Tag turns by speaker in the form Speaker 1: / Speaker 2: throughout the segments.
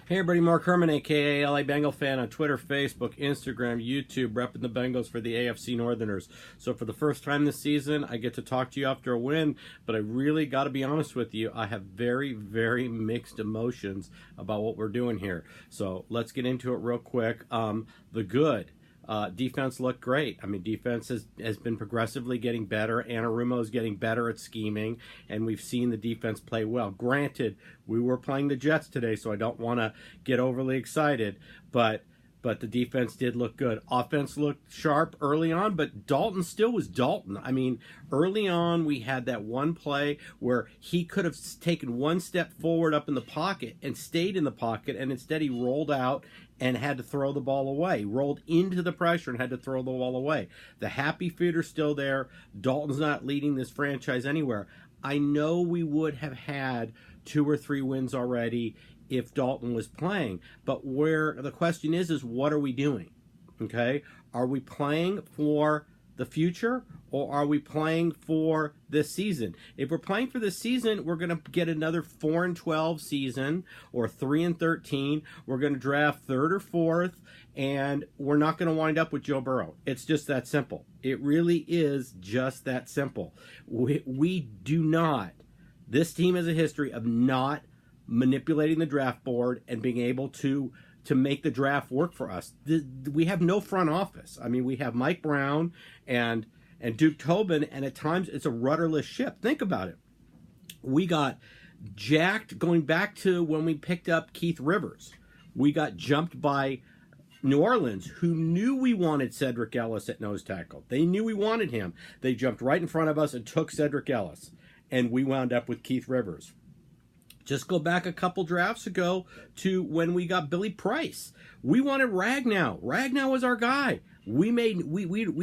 Speaker 1: Hey everybody, Mark Herman, aka LA Bengal fan on Twitter, Facebook, Instagram, YouTube, repping the Bengals for the AFC Northerners. So for the first time this season, I get to talk to you after a win, but I really got to be honest with you, I have very, very mixed emotions about what we're doing here. So let's get into it real quick. The good. Defense looked great. I mean, defense has been progressively getting better. Anarumo is getting better at scheming, and we've seen the defense play well. Granted, we were playing the Jets today, so I don't want to get overly excited, but the defense did look good. Offense looked sharp early on, but Dalton still was Dalton. I mean, early on, we had that one play where he could have taken one step forward up in the pocket and stayed in the pocket, and instead he rolled out and had to throw the ball away. Rolled into the pressure and had to throw the ball away. The happy feet are still there. Dalton's not leading this franchise anywhere. I know we would have had 2 or 3 wins already if Dalton was playing. But where the question is what are we doing? Okay? Are we playing for the future, or are we playing for this season? If we're playing for this season, we're going to get another 4-12 season or 3-13. We're going to draft 3rd or 4th, and we're not going to wind up with Joe Burrow. It's just that simple. It really is just that simple. We do not. This team has a history of not manipulating the draft board and being able to make the draft work for us. We have no front office. I mean, we have Mike Brown and Duke Tobin, and at times it's a rudderless ship. Think about it. We got jacked going back to when we picked up Keith Rivers. We got jumped by New Orleans, who knew we wanted Cedric Ellis at nose tackle. They knew we wanted him. They jumped right in front of us and took Cedric Ellis, and we wound up with Keith Rivers. Just go back a couple drafts ago to when we got Billy Price. We wanted Ragnow. Ragnow was our guy. We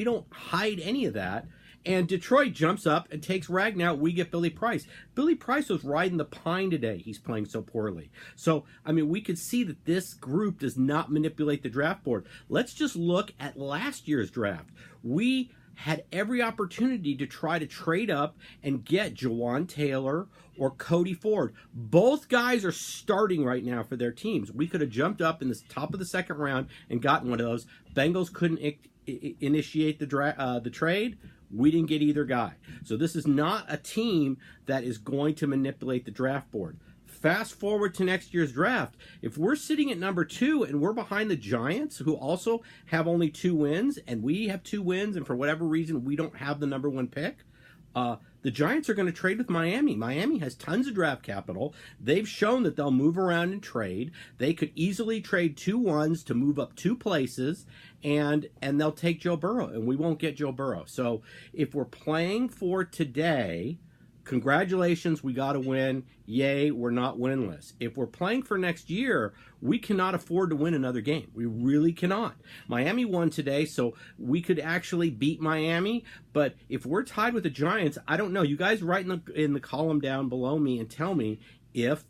Speaker 1: don't hide any of that. And Detroit jumps up and takes Ragnow. We get Billy Price. Billy Price was riding the pine today. He's playing so poorly. So, I mean, we could see that this group does not manipulate the draft board. Let's just look at last year's draft. We had every opportunity to try to trade up and get Jawan Taylor or Cody Ford. Both guys are starting right now for their teams. We could have jumped up in the top of the second round and gotten one of those. Bengals couldn't initiate the trade. We didn't get either guy. So this is not a team that is going to manipulate the draft board. Fast forward to next year's draft. If we're sitting at number 2 and we're behind the Giants, who also have only 2 wins, and we have 2 wins, and for whatever reason we don't have the number 1 pick, the Giants are going to trade with Miami. Miami has tons of draft capital. They've shown that they'll move around and trade. They could easily trade 2 1s to move up 2 places, and they'll take Joe Burrow, and we won't get Joe Burrow. So if we're playing for today, congratulations, we got to win. Yay, we're not winless. If we're playing for next year, we cannot afford to win another game. We really cannot. Miami won today, so we could actually beat Miami. But if we're tied with the Giants, I don't know. You guys write in the column down below me and tell me if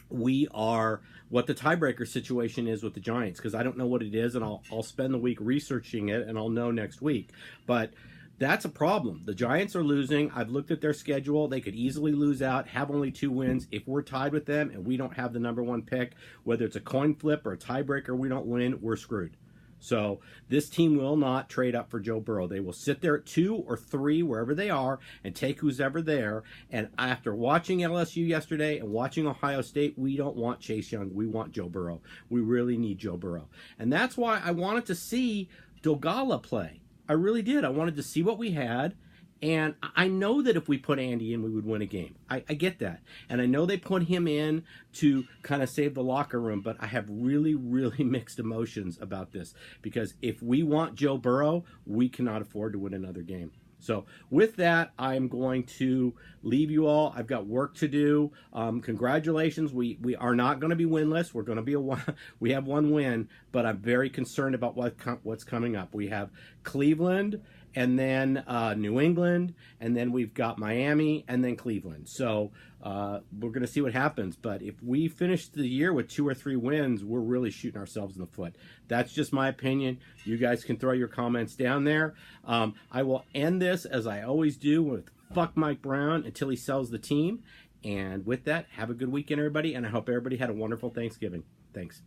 Speaker 1: we are what the tiebreaker situation is with the Giants, because I don't know what it is, and I'll spend the week researching it, and I'll know next week. But that's a problem. The Giants are losing. I've looked at their schedule. They could easily lose out, have only 2 wins. If we're tied with them and we don't have the number 1 pick, whether it's a coin flip or a tiebreaker, we don't win, we're screwed. So this team will not trade up for Joe Burrow. They will sit there at 2 or 3, wherever they are, and take who's ever there. And after watching LSU yesterday and watching Ohio State, we don't want Chase Young. We want Joe Burrow. We really need Joe Burrow. And that's why I wanted to see Dogala play. I really did. I wanted to see what we had, and I know that if we put Andy in, we would win a game. I get that. And I know they put him in to kind of save the locker room, but I have really, really mixed emotions about this, because if we want Joe Burrow, we cannot afford to win another game. So with that, I'm going to leave you all. I've got work to do. Congratulations. We are not going to be winless. We're going to be we have 1 win, but I'm very concerned about what's coming up. We have Cleveland, and then New England, and then we've got Miami, and then Cleveland. So we're going to see what happens. But if we finish the year with 2 or 3 wins, we're really shooting ourselves in the foot. That's just my opinion. You guys can throw your comments down there. I will end this, as I always do, with fuck Mike Brown until he sells the team. And with that, have a good weekend, everybody, and I hope everybody had a wonderful Thanksgiving. Thanks.